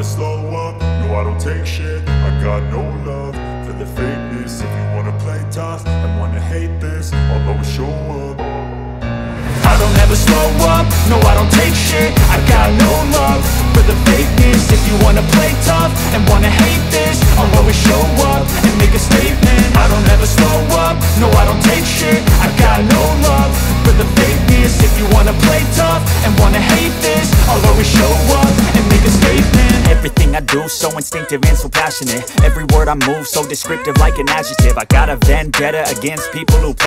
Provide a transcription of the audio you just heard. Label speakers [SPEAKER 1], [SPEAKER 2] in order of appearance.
[SPEAKER 1] never slow up, no I don't take shit. I got no love for the fakeness. If you wanna play tough and wanna hate this, I'll always show up. I don't ever slow up, no I don't take shit. I got no love for the fakeness. If you wanna play tough and wanna hate this, I'll always show up and make a statement. I don't ever slow up, no I don't take shit. I got no love for the fakeness. If you wanna play tough and wanna hate this, I'll always show up and make a statement. Everything I do so instinctive and so passionate. Every word I move so descriptive like an adjective. I got a vendetta against people who